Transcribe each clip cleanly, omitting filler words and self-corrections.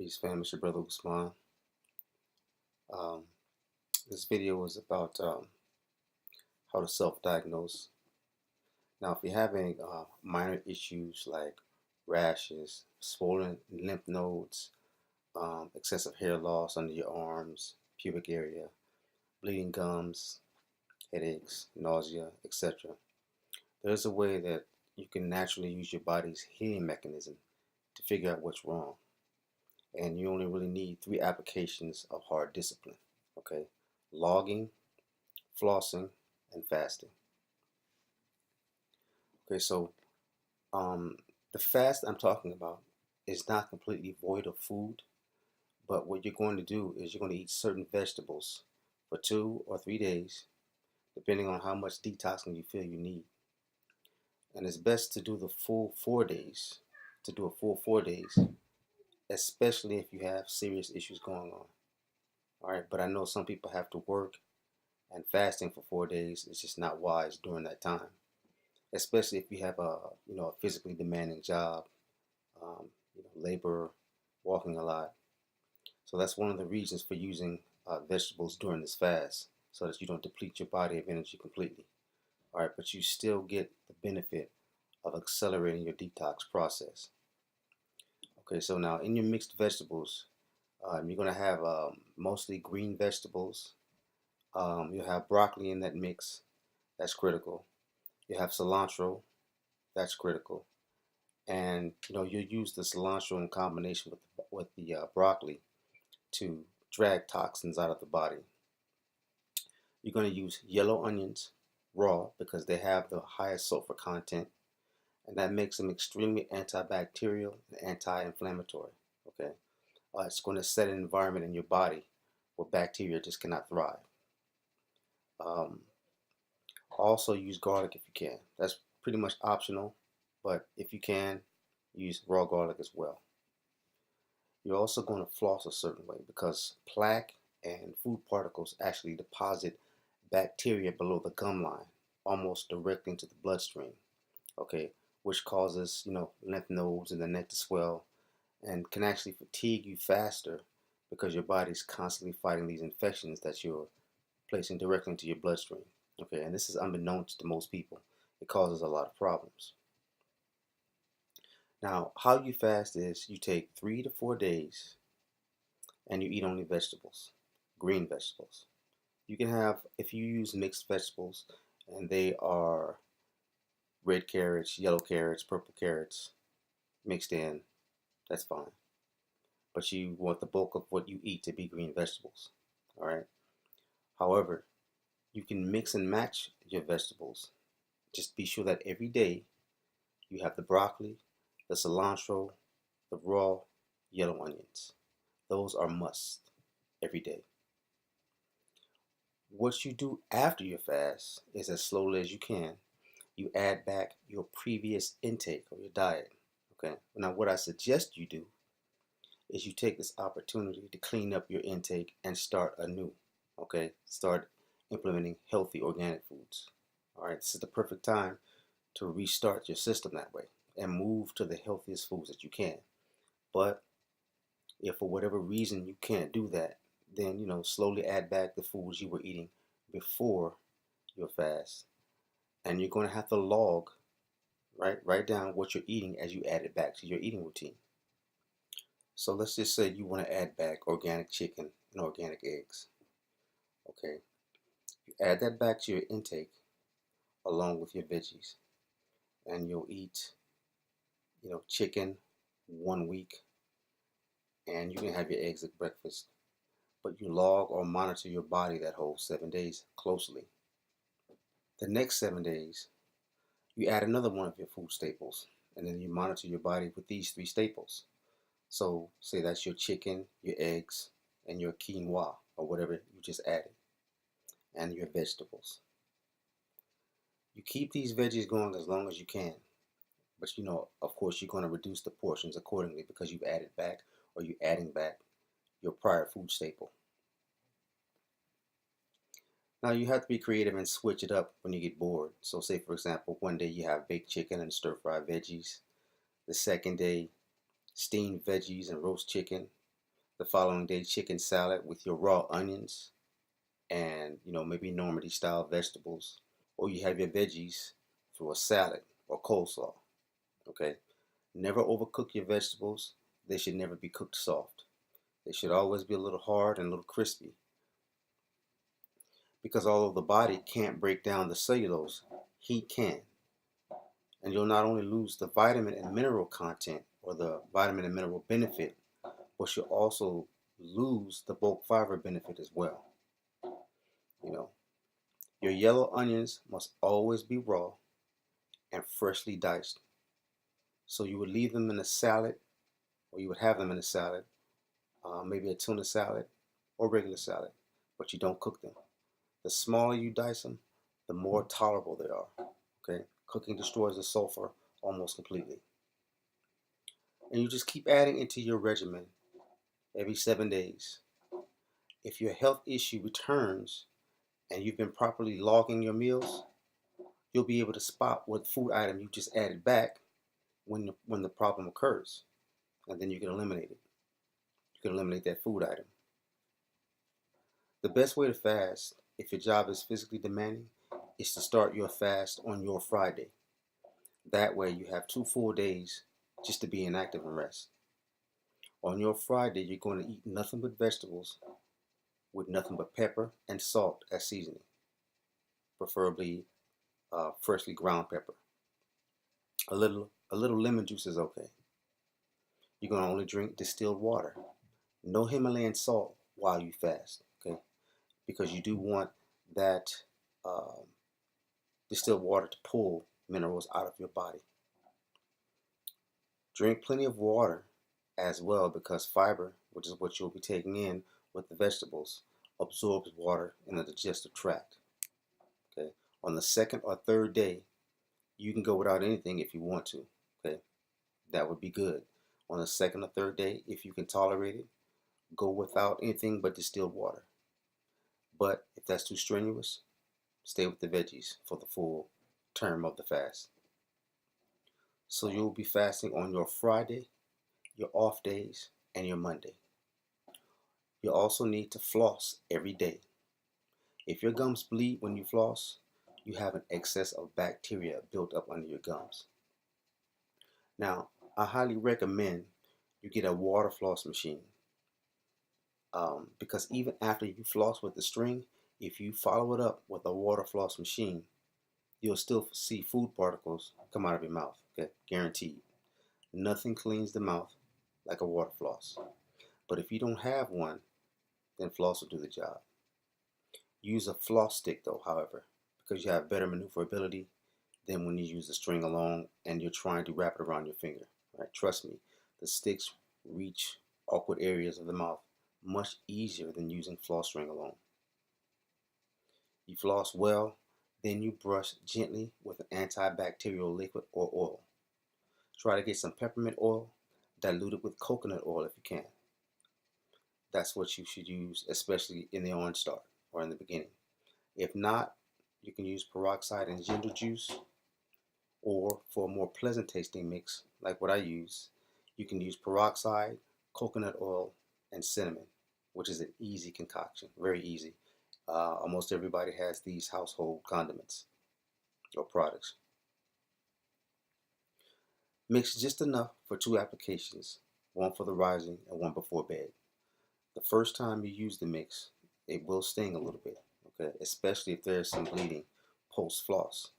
Peace, fam. It's your brother Usman. Um, this video is about how to self-diagnose. Now, if you're having minor issues like rashes, swollen lymph nodes, excessive hair loss under your arms, pubic area, bleeding gums, headaches, nausea, etc., there's a way that you can naturally use your body's healing mechanism to figure out what's wrong. And you only really need 3 applications of hard discipline. Okay, logging, flossing, and fasting. Okay, so um, the fast I'm talking about is not completely void of food, but what you're going to do is you're going to eat certain vegetables for 2 or 3 days, depending on how much detoxing you feel you need. And it's best to do the full 4 days, especially if you have serious issues going on. All right, but I know some people have to work, and fasting for 4 days is just not wise during that time, especially if you have a physically demanding job, labor, walking a lot. So that's one of the reasons for using vegetables during this fast, so that you don't deplete your body of energy completely. All right, but you still get the benefit of accelerating your detox process. Okay, so now in your mixed vegetables, you're going to have mostly green vegetables. You'll have broccoli in that mix. That's critical. You have cilantro. That's critical. And you use the cilantro in combination with the broccoli to drag toxins out of the body. You're going to use yellow onions raw because they have the highest sulfur content, and that makes them extremely antibacterial and anti-inflammatory. Okay, it's going to set an environment in your body where bacteria just cannot thrive. Um, Also use garlic if you can. That's pretty much optional, but if you can, use raw garlic as well. You're also going to floss a certain way because plaque and food particles actually deposit bacteria below the gum line, almost directly into the bloodstream. Okay, which causes lymph nodes in the neck to swell and can actually fatigue you faster because your body's constantly fighting these infections that you're placing directly into your bloodstream. Okay, and this is unbeknownst to most people. It causes a lot of problems. Now, how you fast is you take 3 to 4 days and you eat only vegetables, green vegetables. You can have, if you use mixed vegetables and they are red carrots, yellow carrots, purple carrots mixed in, that's fine. But you want the bulk of what you eat to be green vegetables. All right. However, you can mix and match your vegetables. Just be sure that every day you have the broccoli, the cilantro, the raw yellow onions. Those are must every day. What you do after your fast is as slowly as you can. You add back your previous intake or your diet. Okay. Now, what I suggest you do is you take this opportunity to clean up your intake and start anew. Okay. Start implementing healthy organic foods. All right. This is the perfect time to restart your system that way and move to the healthiest foods that you can. But if for whatever reason you can't do that, then slowly add back the foods you were eating before your fast, and you're going to have to log, write down what you're eating as you add it back to your eating routine. So let's just say you want to add back organic chicken and organic eggs. Okay, you add that back to your intake along with your veggies, and you'll eat chicken 1 week, and you can have your eggs at breakfast, but you log or monitor your body that whole 7 days closely. The next 7 days, you add another one of your food staples, and then you monitor your body with these 3 staples. So, say that's your chicken, your eggs, and your quinoa, or whatever you just added, and your vegetables. You keep these veggies going as long as you can, but of course, you're going to reduce the portions accordingly because you've added back or you're adding back your prior food staple. Now, you have to be creative and switch it up when you get bored. So, say for example, one day you have baked chicken and stir-fried veggies. The second day, steamed veggies and roast chicken. The following day, chicken salad with your raw onions and maybe Normandy style vegetables, or you have your veggies through a salad or coleslaw. Okay, never overcook your vegetables. They should never be cooked soft. They should always be a little hard and a little crispy, because although the body can't break down the cellulose, heat can. And you'll not only lose the vitamin and mineral content or the vitamin and mineral benefit, but you'll also lose the bulk fiber benefit as well. You know, your yellow onions must always be raw and freshly diced. So you would leave them in a salad, or you would have them in a salad, maybe a tuna salad or regular salad, but you don't cook them. The smaller you dice them, the more tolerable they are. Okay, cooking destroys the sulfur almost completely. And you just keep adding into your regimen every 7 days. If your health issue returns and you've been properly logging your meals, you'll be able to spot what food item you just added back when the problem occurs, and then you can eliminate it. You can eliminate that food item. The best way to fast, if your job is physically demanding, is to start your fast on your Friday. That way you have 2 full days just to be inactive and rest. On your Friday, you're going to eat nothing but vegetables with nothing but pepper and salt as seasoning, preferably freshly ground pepper. A little lemon juice is okay. You're going to only drink distilled water. No Himalayan salt while you fast, okay? Because you do want that distilled water to pull minerals out of your body. Drink plenty of water as well, because fiber, which is what you'll be taking in with the vegetables, absorbs water in the digestive tract. Okay. On the second or third day, you can go without anything if you want to. Okay. That would be good. On the second or third day, if you can tolerate it, go without anything but distilled water. But if that's too strenuous, stay with the veggies for the full term of the fast. So you'll be fasting on your Friday, your off days, and your Monday. You also need to floss every day. If your gums bleed when you floss, you have an excess of bacteria built up under your gums. Now, I highly recommend you get a water floss machine, because even after you floss with the string, if you follow it up with a water floss machine, you'll still see food particles come out of your mouth. Okay, guaranteed. Nothing cleans the mouth like a water floss. But if you don't have one, then floss will do the job. Use a floss stick though, however, because you have better maneuverability than when you use the string alone and you're trying to wrap it around your finger. Right? Trust me, the sticks reach awkward areas of the mouth much easier than using floss string alone. You floss well, then you brush gently with an antibacterial liquid or oil. Try to get some peppermint oil diluted with coconut oil if you can. That's what you should use, especially in the on start or in the beginning. If not, you can use peroxide and ginger juice, or for a more pleasant tasting mix, like what I use, you can use peroxide, coconut oil, and cinnamon, which is an easy concoction, very easy. Almost everybody has these household condiments or products. Mix just enough for 2 applications, one for the rising and one before bed. The first time you use the mix, it will sting a little bit, okay, especially if there's some bleeding post floss.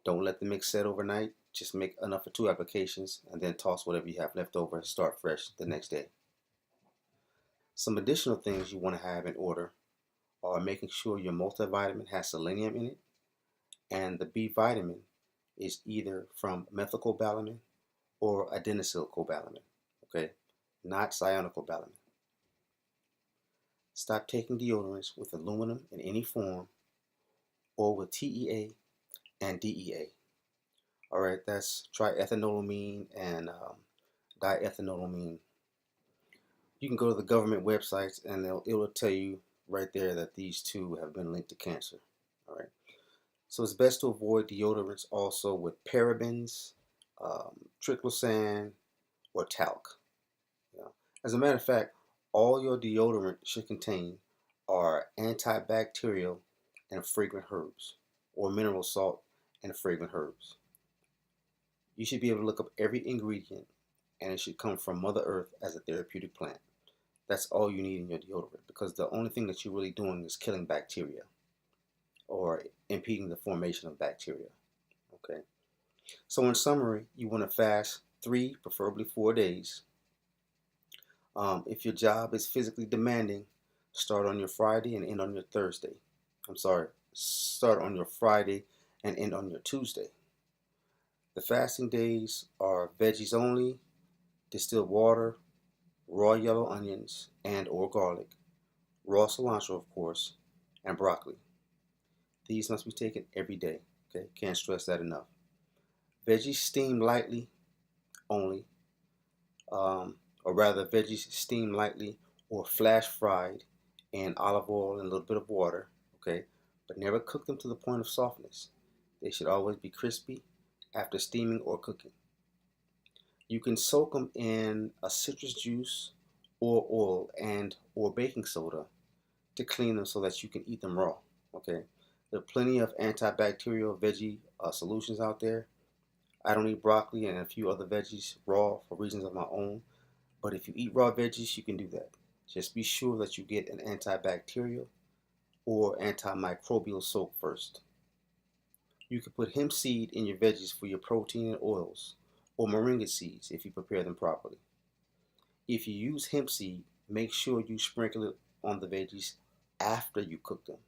Don't let the mix set overnight. Just make enough for 2 applications and then toss whatever you have left over and start fresh the next day. Some additional things you want to have in order are making sure your multivitamin has selenium in it, and the B vitamin is either from methylcobalamin or adenosylcobalamin, okay, not cyanocobalamin. Stop taking deodorants with aluminum in any form or with TEA and DEA. All right, that's triethanolamine and diethanolamine. You can go to the government websites and it will tell you right there that these two have been linked to cancer. All right, so it's best to avoid deodorants also with parabens, triclosan, or talc. You know. As a matter of fact, All your deodorant should contain are antibacterial and fragrant herbs, or mineral salt and fragrant herbs. You should be able to look up every ingredient, and it should come from Mother Earth as a therapeutic plant. That's all you need in your deodorant, because the only thing that you're really doing is killing bacteria or impeding the formation of bacteria. Okay. So in summary, you want to fast 3, preferably 4 days. If your job is physically demanding, start on your Friday and end on your Thursday. I'm sorry, start on your Friday and end on your Tuesday. The fasting days are veggies only, distilled water, raw yellow onions and or garlic, raw cilantro of course, and broccoli. These must be taken every day. Okay, can't stress that enough. Veggies steamed lightly only, or rather veggies steamed lightly or flash fried in olive oil and a little bit of water, okay? But never cook them to the point of softness. They should always be crispy after steaming or cooking. You can soak them in a citrus juice or oil and or baking soda to clean them so that you can eat them raw, okay? There are plenty of antibacterial veggie solutions out there. I don't eat broccoli and a few other veggies raw for reasons of my own. But if you eat raw veggies, you can do that. Just be sure that you get an antibacterial or antimicrobial soak first. You can put hemp seed in your veggies for your protein and oils, or moringa seeds if you prepare them properly. If you use hemp seed, make sure you sprinkle it on the veggies after you cook them.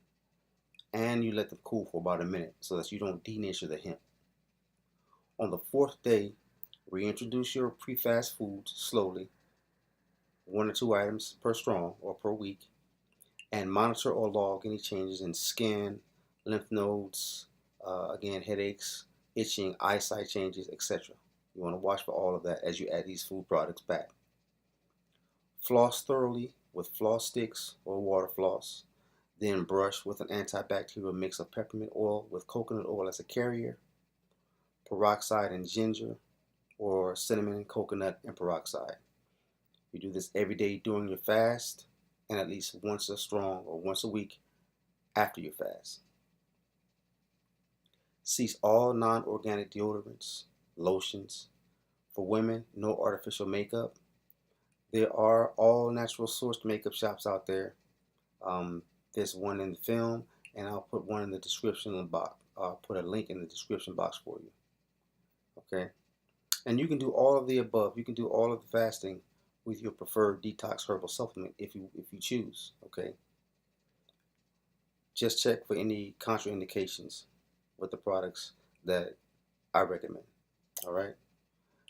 And you let them cool for about a minute so that you don't denature the hemp. On the 4th day, reintroduce your pre-fast foods slowly, 1 or 2 items per strong or per week, and monitor or log any changes in skin, lymph nodes, again, headaches, itching, eyesight changes, etc. You want to watch for all of that as you add these food products back. Floss thoroughly with floss sticks or water floss. Then brush with an antibacterial mix of peppermint oil with coconut oil as a carrier, peroxide and ginger, or cinnamon, coconut, and peroxide. You do this every day during your fast and at least once a strong or once a week after your fast. Cease all non-organic deodorants, lotions. For women, no artificial makeup. There are all natural sourced makeup shops out there. There's one in the film, and I'll put one in the description box. I'll put a link in the description box for you. Okay? And you can do all of the above. You can do all of the fasting with your preferred detox herbal supplement if you choose. Okay? Just check for any contraindications with the products that I recommend. All right?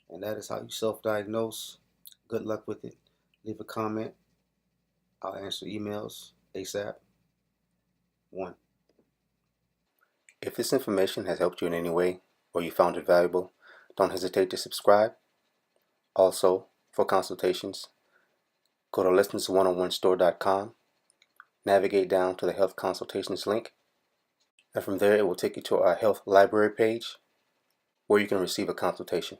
And that is how you self-diagnose. Good luck with it. Leave a comment. I'll answer emails ASAP. 1. If this information has helped you in any way or you found it valuable, don't hesitate to subscribe. Also, for consultations, go to listens101store.com, navigate down to the health consultations link, and from there it will take you to our health library page where you can receive a consultation.